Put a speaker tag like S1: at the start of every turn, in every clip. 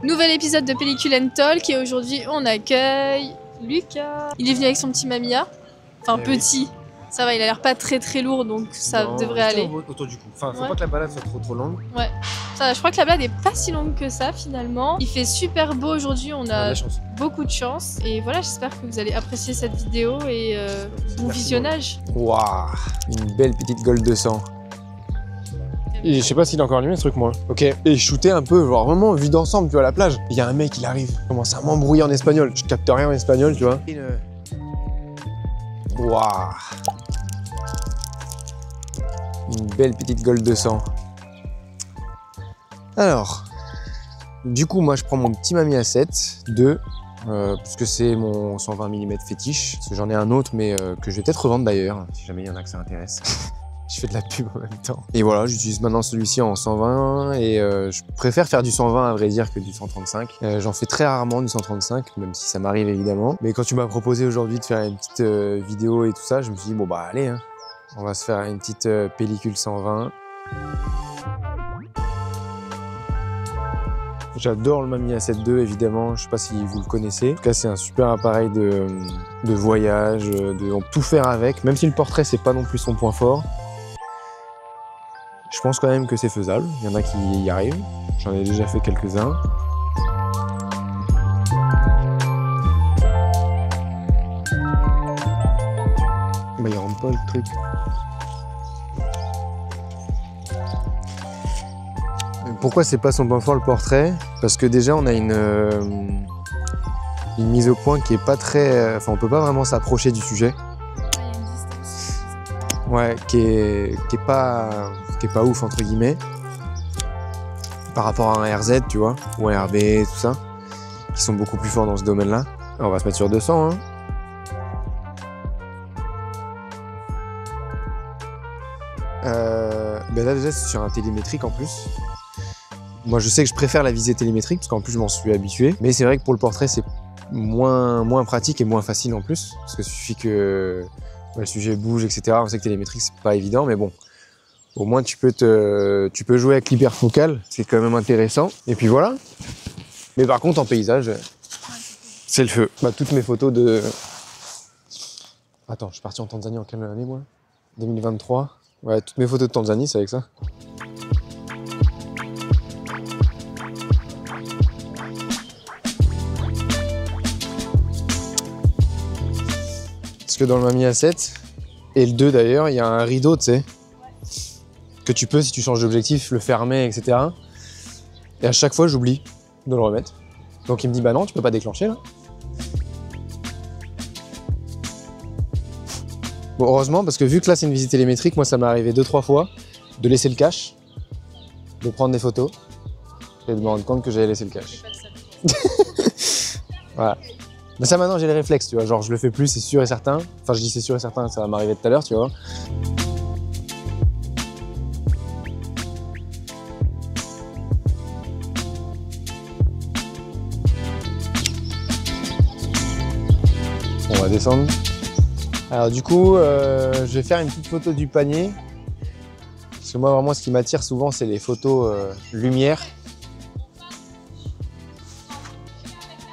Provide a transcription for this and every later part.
S1: Nouvel épisode de Pellicule & Talk et aujourd'hui on accueille Lucas. Il est venu avec son petit Mamiya, enfin petit, ça va, il a l'air pas très lourd donc ça devrait aller.
S2: Autour du cou, enfin faut pas que la balade soit trop longue.
S1: Ouais, ça, je crois que la balade est pas si longue que ça finalement. Il fait super beau aujourd'hui, on a beaucoup de chance et voilà, j'espère que vous allez apprécier cette vidéo et bon visionnage.
S2: Waouh, une belle petite Gold 200. Et je sais pas s'il est encore allumé ce truc moi. Ok. Et je shootais un peu, genre vraiment vue d'ensemble, tu vois, à la plage. Il y a un mec, il arrive, il commence à m'embrouiller en espagnol. Je capte rien en espagnol, tu vois. Waouh. Une belle petite Gold 200. Alors, du coup, moi je prends mon petit Mamiya 7 2 puisque c'est mon 120 mm fétiche. Parce que j'en ai un autre, mais que je vais peut-être revendre d'ailleurs, si jamais il y en a que ça intéresse. Je fais de la pub en même temps. Et voilà, j'utilise maintenant celui-ci en 120 et je préfère faire du 120 à vrai dire que du 135. J'en fais très rarement du 135, même si ça m'arrive évidemment. Mais quand tu m'as proposé aujourd'hui de faire une petite vidéo et tout ça, je me suis dit bon bah allez, hein, on va se faire une petite pellicule 120. J'adore le Mamiya 7 II évidemment, je sais pas si vous le connaissez. En tout cas c'est un super appareil de voyage, on peut tout faire avec, même si le portrait c'est pas non plus son point fort. Je pense quand même que c'est faisable, il y en a qui y arrivent, j'en ai déjà fait quelques-uns. Bah il rentre pas le truc. Pourquoi c'est pas son point fort le portrait? Parce que déjà on a une mise au point qui est pas très... Enfin on peut pas vraiment s'approcher du sujet. Ouais, qui est pas ouf entre guillemets par rapport à un RZ, tu vois, ou un RB, tout ça, qui sont beaucoup plus forts dans ce domaine-là. On va se mettre sur 200, hein. Ben là déjà c'est sur un télémétrique en plus. Moi je sais que je préfère la visée télémétrique parce qu'en plus je m'en suis habitué, mais c'est vrai que pour le portrait c'est moins pratique et moins facile en plus, parce que suffit que le sujet bouge, etc. On sait que télémétrique c'est pas évident, mais bon. Au moins tu peux jouer avec l'hyperfocale, c'est quand même intéressant. Et puis voilà. Mais par contre en paysage, c'est le feu. Bah, toutes mes photos de... Attends, je suis parti en Tanzanie en quelle année moi? 2023. Ouais, toutes mes photos de Tanzanie c'est avec ça. Parce que dans le Mamiya 7, et le 2 d'ailleurs, il y a un rideau, tu sais. Que tu peux, si tu changes d'objectif, le fermer, etc. Et à chaque fois, j'oublie de le remettre. Donc il me dit, bah non, tu peux pas déclencher là. Bon, heureusement, parce que vu que là c'est une visite télémétrique, moi ça m'est arrivé 2-3 fois de laisser le cache, de prendre des photos et de me rendre compte que j'avais laissé le cache. Voilà. Mais ça maintenant j'ai les réflexes, tu vois, genre je le fais plus, c'est sûr et certain. Enfin je dis c'est sûr et certain, ça va m'arriver tout à l'heure, tu vois. On va descendre. Alors du coup, je vais faire une petite photo du panier. Parce que moi vraiment ce qui m'attire souvent c'est les photos lumière.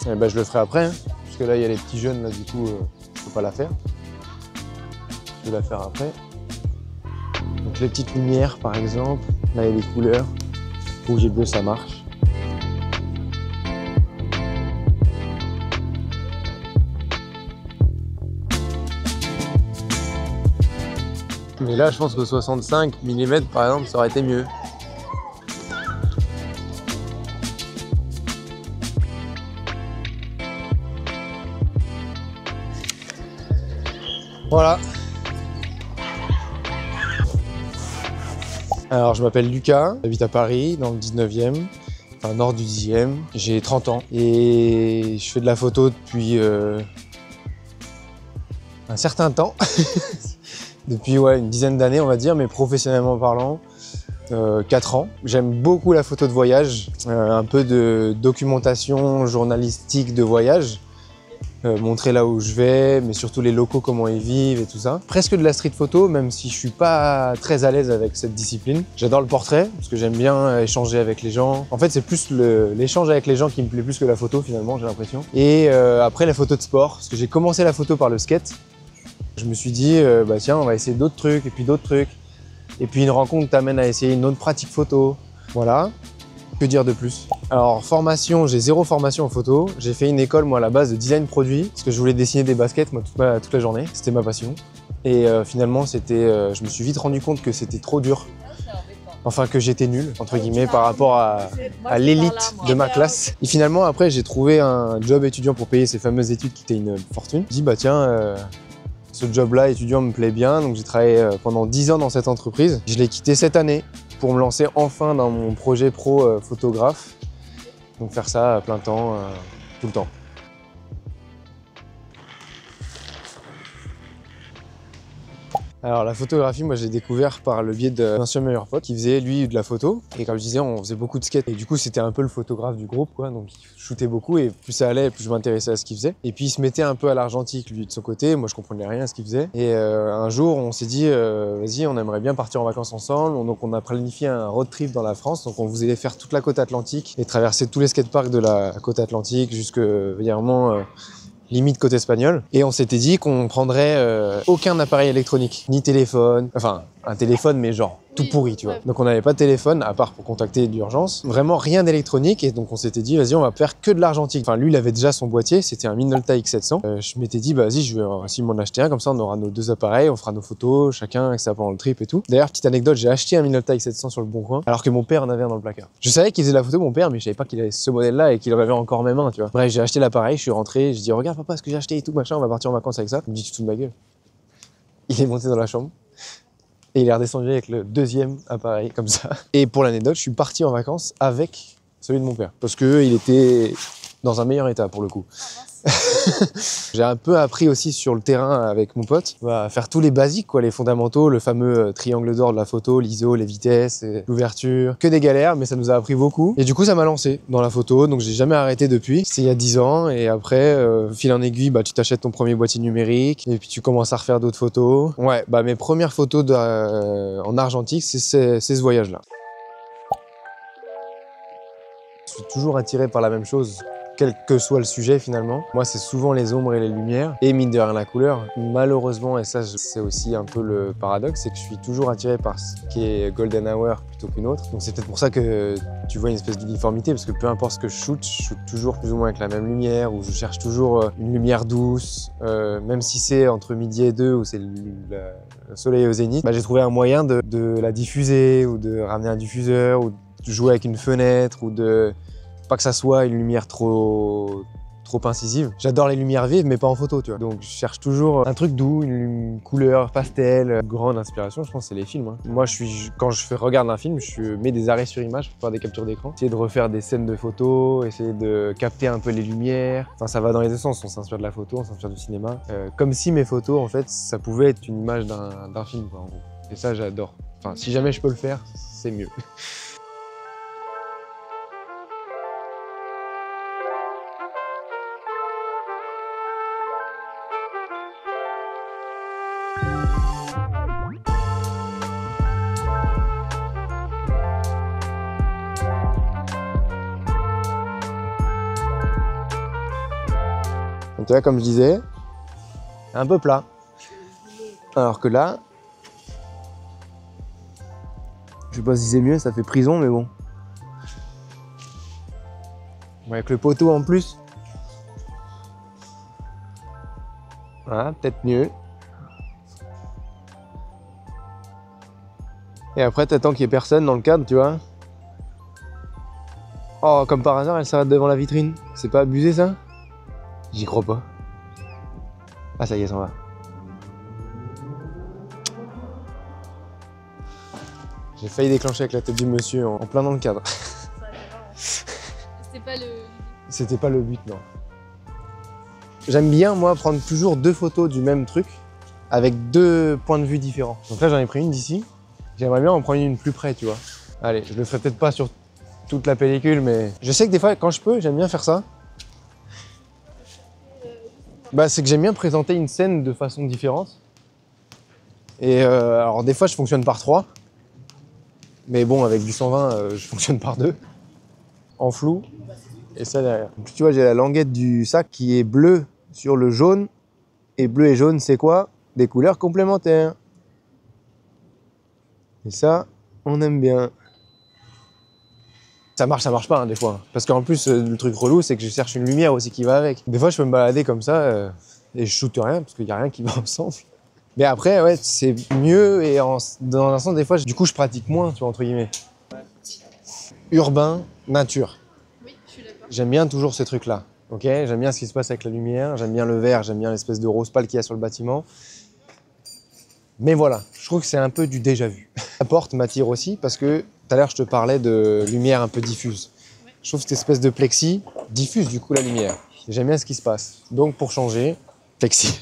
S2: Et ben je le ferai après, hein, parce que là il y a les petits jeunes là du coup je peux pas la faire. Je vais la faire après. Donc les petites lumières par exemple, là il y a les couleurs. Rouge et bleu ça marche. Mais là, je pense que 65 mm par exemple, ça aurait été mieux. Voilà. Alors, je m'appelle Lucas, j'habite à Paris, dans le 19e, enfin nord du 10e. J'ai 30 ans et je fais de la photo depuis un certain temps. Depuis ouais, une dizaine d'années on va dire, mais professionnellement parlant, 4 ans. J'aime beaucoup la photo de voyage, un peu de documentation journalistique de voyage. montrer là où je vais, mais surtout les locaux, comment ils vivent et tout ça. Presque de la street photo, même si je suis pas très à l'aise avec cette discipline. J'adore le portrait, parce que j'aime bien échanger avec les gens. En fait, c'est plus l'échange avec les gens qui me plaît plus que la photo, finalement, j'ai l'impression. Et après, la photo de sport, parce que j'ai commencé la photo par le skate. Je me suis dit, bah tiens, on va essayer d'autres trucs, et puis d'autres trucs. Et puis une rencontre t'amène à essayer une autre pratique photo. Voilà. Que dire de plus? Alors formation, j'ai zéro formation en photo. J'ai fait une école moi à la base de design produit parce que je voulais dessiner des baskets moi toute la journée. C'était ma passion. Et finalement je me suis vite rendu compte que c'était trop dur. Enfin que j'étais nul entre guillemets par rapport à l'élite de ma classe. Et finalement après j'ai trouvé un job étudiant pour payer ces fameuses études qui étaient une fortune. Je me dis bah tiens ce job-là étudiant me plaît bien donc j'ai travaillé pendant 10 ans dans cette entreprise. Je l'ai quitté cette année pour me lancer enfin dans mon projet pro photographe. Donc faire ça à plein temps, tout le temps. Alors la photographie, moi j'ai découvert par le biais d'un ancien meilleur pote qui faisait lui de la photo. Et comme je disais, on faisait beaucoup de skate. Et du coup c'était un peu le photographe du groupe quoi. Donc il shootait beaucoup et plus ça allait, plus je m'intéressais à ce qu'il faisait. Et puis il se mettait un peu à l'argentique lui de son côté. Moi je comprenais rien à ce qu'il faisait. Et un jour on s'est dit vas-y on aimerait bien partir en vacances ensemble. Donc on a planifié un road trip dans la France. Donc on voulait faire toute la côte atlantique et traverser tous les skateparks de la côte atlantique jusque vraiment limite côté espagnol. Et on s'était dit qu'on prendrait aucun appareil électronique, ni téléphone, enfin un téléphone mais genre tout pourri tu vois. Donc on n'avait pas de téléphone à part pour contacter d'urgence, vraiment rien d'électronique et donc on s'était dit vas-y on va faire que de l'argentique. Enfin lui il avait déjà son boîtier, c'était un Minolta X700. Je m'étais dit bah vas-y je vais aussi m'en acheter un comme ça on aura nos deux appareils, on fera nos photos chacun avec ça pendant le trip et tout. D'ailleurs petite anecdote, j'ai acheté un Minolta X700 sur le bon coin alors que mon père en avait un dans le placard. Je savais qu'il faisait de la photo mon père mais je savais pas qu'il avait ce modèle là et qu'il en avait encore mes mains tu vois. Bref j'ai acheté l'appareil, je suis rentré, je dis regarde papa ce que j'ai acheté et tout machin, on va partir en vacances avec ça. Il me dit tu te fous de ma gueule. Il est monté dans la chambre. Et il est redescendu avec le deuxième appareil, comme ça. Et pour l'anecdote, je suis parti en vacances avec celui de mon père. Parce qu'il était dans un meilleur état, pour le coup. J'ai un peu appris aussi sur le terrain avec mon pote. On va faire tous les basiques, quoi, les fondamentaux, le fameux triangle d'or de la photo, l'ISO, les vitesses, l'ouverture. Que des galères, mais ça nous a appris beaucoup. Et du coup, ça m'a lancé dans la photo, donc j'ai jamais arrêté depuis. C'est il y a 10 ans, et après, fil en aiguille, bah, tu t'achètes ton premier boîtier numérique, et puis tu commences à refaire d'autres photos. Ouais, bah mes premières photos en argentique, c'est ce voyage-là. Je suis toujours attiré par la même chose. Quel que soit le sujet finalement. Moi c'est souvent les ombres et les lumières et mine de rien la couleur. Malheureusement, et ça c'est aussi un peu le paradoxe, c'est que je suis toujours attiré par ce qui est golden hour plutôt qu'une autre. Donc c'est peut-être pour ça que tu vois une espèce d'uniformité parce que peu importe ce que je shoot toujours plus ou moins avec la même lumière ou je cherche toujours une lumière douce. Même si c'est entre midi et 2 où c'est le soleil au zénith, bah, j'ai trouvé un moyen de la diffuser ou de ramener un diffuseur ou de jouer avec une fenêtre ou de... Pas que ça soit une lumière trop incisive. J'adore les lumières vives, mais pas en photo, tu vois. Donc je cherche toujours un truc doux, une couleur pastel. Une grande inspiration, je pense, c'est les films. Hein. Moi, quand je regarde un film, je mets des arrêts sur image pour faire des captures d'écran. Essayer de refaire des scènes de photos, essayer de capter un peu les lumières. Enfin, ça va dans les deux sens. On s'inspire de la photo, on s'inspire du cinéma. Comme si mes photos, en fait, ça pouvait être une image d'un film, quoi, en gros. Et ça, j'adore. Enfin, si jamais je peux le faire, c'est mieux. Donc, tu vois, comme je disais, un peu plat. Alors que là, je sais pas si c'est mieux, ça fait prison, mais bon. Avec le poteau en plus. Voilà, peut-être mieux. Et après, t'attends qu'il y ait personne dans le cadre, tu vois. Oh, comme par hasard, elle s'arrête devant la vitrine. C'est pas abusé, ça? J'y crois pas. Ah, ça y est, ça va. J'ai failli déclencher avec la tête du monsieur en plein dans le cadre. C'était pas le but, non. J'aime bien, moi, prendre toujours deux photos du même truc avec deux points de vue différents. Donc là, j'en ai pris une d'ici. J'aimerais bien en prendre une plus près, tu vois. Allez, je le ferai peut-être pas sur toute la pellicule, mais je sais que des fois, quand je peux, j'aime bien faire ça. Bah, c'est que j'aime bien présenter une scène de façon différente. Et alors des fois je fonctionne par 3. Mais bon, avec du 120, je fonctionne par 2. En flou. Et ça derrière. Donc, tu vois, j'ai la languette du sac qui est bleue sur le jaune. Et bleu et jaune, c'est quoi? Des couleurs complémentaires. Et ça, on aime bien. Ça marche pas hein, des fois. Parce qu'en plus, le truc relou, c'est que je cherche une lumière aussi qui va avec. Des fois, je peux me balader comme ça et je shoote rien parce qu'il n'y a rien qui va ensemble. Mais après, ouais, c'est mieux et dans un sens, des fois, du coup, je pratique moins, tu vois, entre guillemets. Urbain, nature.
S1: Oui, je suis d'accord.
S2: J'aime bien toujours ces trucs-là. Ok, j'aime bien ce qui se passe avec la lumière, j'aime bien le vert, j'aime bien l'espèce de rose pâle qu'il y a sur le bâtiment. Mais voilà, je trouve que c'est un peu du déjà vu. La porte m'attire aussi parce que tout à l'heure, je te parlais de lumière un peu diffuse.
S1: Ouais.
S2: Je trouve que cette espèce de plexi diffuse du coup la lumière. J'aime bien ce qui se passe. Donc pour changer, plexi.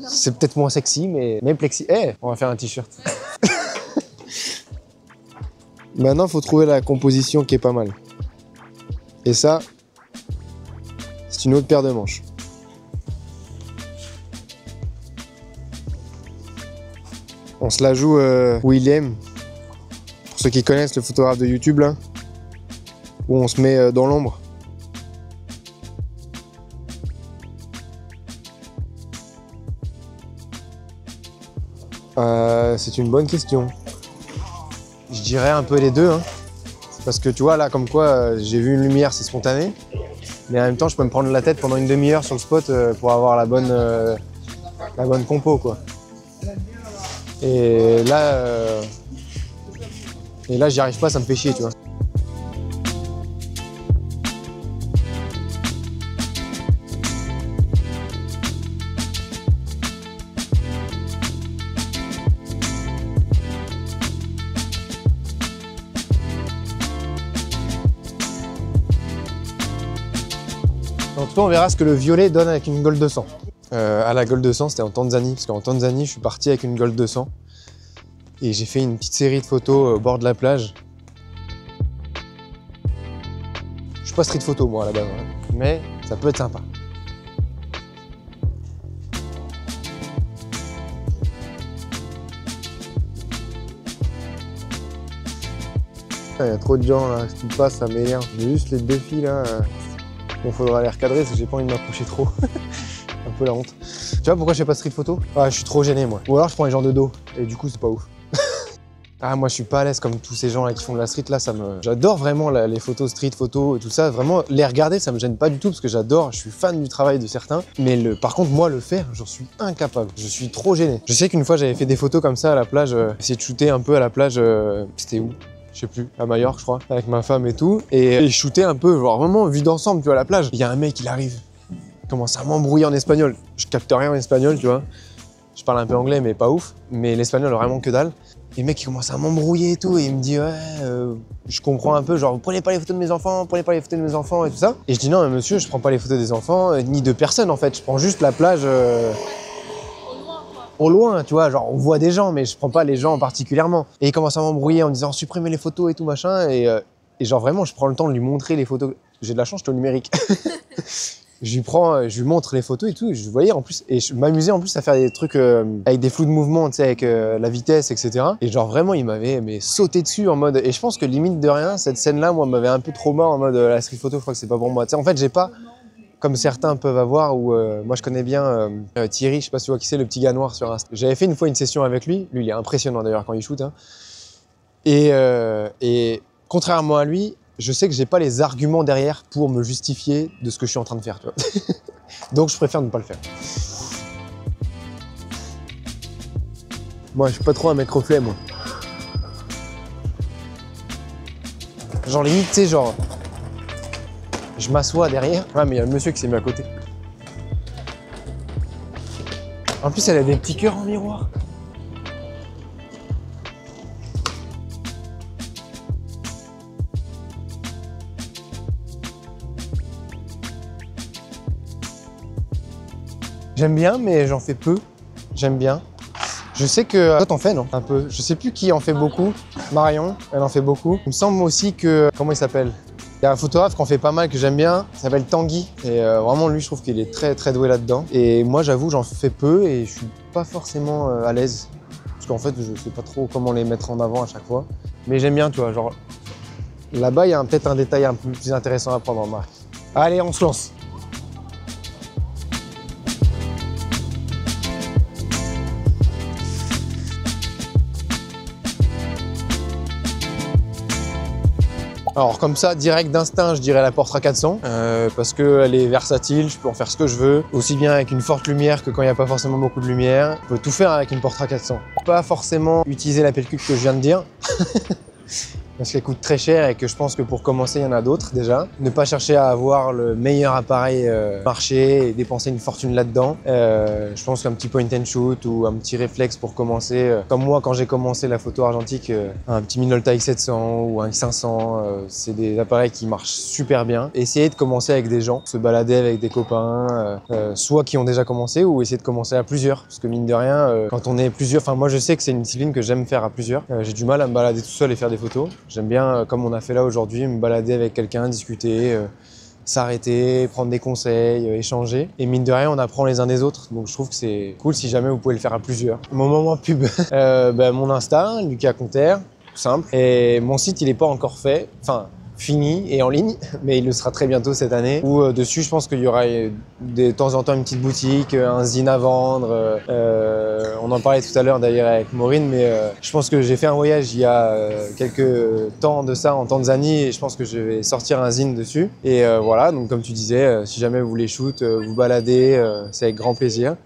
S2: C'est peut-être moins sexy, mais plexi. Eh, on va faire un t-shirt. Maintenant, il faut trouver la composition qui est pas mal. Et ça, c'est une autre paire de manches. On se la joue où il aime. Pour ceux qui connaissent le photographe de YouTube, là, où on se met dans l'ombre. C'est une bonne question. Je dirais un peu les deux. Hein. Parce que tu vois, là, comme quoi, j'ai vu une lumière, c'est spontané. Mais en même temps, je peux me prendre la tête pendant une demi-heure sur le spot pour avoir la bonne compo, quoi. Et là, j'y arrive pas, ça me fait chier, tu vois. En tout cas, on verra ce que le violet donne avec une Gold 200. À la Gold 200, c'était en Tanzanie, parce qu'en Tanzanie, je suis parti avec une Gold 200. Et j'ai fait une petite série de photos au bord de la plage. Je suis pas street photo, moi, à la base, hein, mais ça peut être sympa. Il y a trop de gens, là, si tu passes, ça m'énerve. J'ai juste les deux filles, là. Bon, faudra les recadrer, parce que j'ai pas envie de m'approcher trop. Un peu la honte. Tu vois pourquoi je fais pas street photo? Ah, je suis trop gêné, moi. Ou alors je prends les gens de dos, et du coup, c'est pas ouf. Ah, moi, je suis pas à l'aise comme tous ces gens là qui font de la street, là, J'adore vraiment les photos street, photos et tout ça. Vraiment, les regarder, ça me gêne pas du tout, parce que j'adore, je suis fan du travail de certains. Mais par contre, moi, le faire, j'en suis incapable. Je suis trop gêné. Je sais qu'une fois, j'avais fait des photos comme ça à la plage, essayer de shooter un peu à la plage, c'était où? Je sais plus, à Majorque, je crois, avec ma femme et tout. Et shooter un peu, genre vraiment vue d'ensemble, tu vois, à la plage. Il y a un mec, il arrive, il commence à m'embrouiller en espagnol. Je capte rien en espagnol, tu vois. Je parle un peu anglais, mais pas ouf. Mais l'espagnol, vraiment que dalle. Et le mec, il commence à m'embrouiller et tout. Et il me dit, ouais, je comprends un peu, genre, vous prenez pas les photos de mes enfants, prenez pas les photos de mes enfants et tout ça. Et je dis, non, mais monsieur, je prends pas les photos des enfants, ni de personne, en fait. Je prends juste la plage. Au loin, tu vois, genre on voit des gens, mais je prends pas les gens particulièrement. Et il commence à m'embrouiller en me disant supprimez les photos et tout machin. Et genre vraiment, je prends le temps de lui montrer les photos. J'ai de la chance, j'étais au numérique. Je lui montre les photos et tout. Je voyais en plus, et je m'amusais en plus à faire des trucs avec des flous de mouvement, tu sais, avec la vitesse, etc. Et genre vraiment, il m'avait sauté dessus en mode. Et je pense que limite de rien, cette scène-là, moi, m'avait un peu trauma en mode la street photo. Je crois que c'est pas pour moi. Tu sais, en fait, j'ai pas. Comme certains peuvent avoir, où moi je connais bien Thierry, je sais pas si tu vois qui c'est, le petit gars noir sur Insta. J'avais fait une fois une session avec lui, il est impressionnant d'ailleurs quand il shoot. Hein. Et contrairement à lui, je sais que j'ai pas les arguments derrière pour me justifier de ce que je suis en train de faire, tu vois. Donc je préfère ne pas le faire. Moi je suis pas trop un mec reflet, moi. Genre limite, tu sais, genre... Je m'assois derrière. Ouais, mais il y a le monsieur qui s'est mis à côté. En plus, elle a des petits cœurs en miroir. J'aime bien, mais j'en fais peu. J'aime bien. Je sais que toi, t'en fais, non? Un peu. Je sais plus qui en fait beaucoup. Marion, elle en fait beaucoup. Il me semble aussi que... Comment il s'appelle? Il y a un photographe qui en fait pas mal que j'aime bien, il s'appelle Tanguy. Et vraiment, lui, je trouve qu'il est très très doué là-dedans. Et moi, j'avoue, j'en fais peu et je suis pas forcément à l'aise. Parce qu'en fait, je sais pas trop comment les mettre en avant à chaque fois. Mais j'aime bien, tu vois, genre là-bas, il y a peut-être un détail un peu plus intéressant à prendre en marque. Allez, on se lance. Alors comme ça, direct d'instinct, je dirais la Portra 400 parce qu'elle est versatile, je peux en faire ce que je veux, aussi bien avec une forte lumière que quand il n'y a pas forcément beaucoup de lumière. Je peux tout faire avec une Portra 400. Pas forcément utiliser la pellicule que je viens de dire. Parce qu'elle coûte très cher et que je pense que pour commencer, il y en a d'autres déjà. Ne pas chercher à avoir le meilleur appareil marché et dépenser une fortune là-dedans. Je pense qu'un petit point and shoot ou un petit réflexe pour commencer, comme moi quand j'ai commencé la photo argentique, un petit Minolta X700 ou un X500, c'est des appareils qui marchent super bien. Essayez de commencer avec des gens, se balader avec des copains, soit qui ont déjà commencé ou essayer de commencer à plusieurs. Parce que mine de rien, quand on est plusieurs, enfin moi je sais que c'est une discipline que j'aime faire à plusieurs. J'ai du mal à me balader tout seul et faire des photos. J'aime bien, comme on a fait là aujourd'hui, me balader avec quelqu'un, discuter, s'arrêter, prendre des conseils, échanger. Et mine de rien, on apprend les uns des autres. Donc je trouve que c'est cool si jamais vous pouvez le faire à plusieurs. Mon moment pub, mon Insta, Lucas Conter, tout simple. Et mon site, il n'est pas encore fait. Enfin, fini et en ligne, mais il le sera très bientôt cette année. Où dessus, je pense qu'il y aura de temps en temps une petite boutique, un zine à vendre. On en parlait tout à l'heure d'ailleurs avec Maureen, mais je pense que j'ai fait un voyage il y a quelques temps de ça en Tanzanie et je pense que je vais sortir un zine dessus. Et voilà, donc comme tu disais, si jamais vous voulez shoot, vous balader, c'est avec grand plaisir.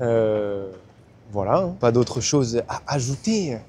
S2: Voilà, hein. Pas d'autre chose à ajouter.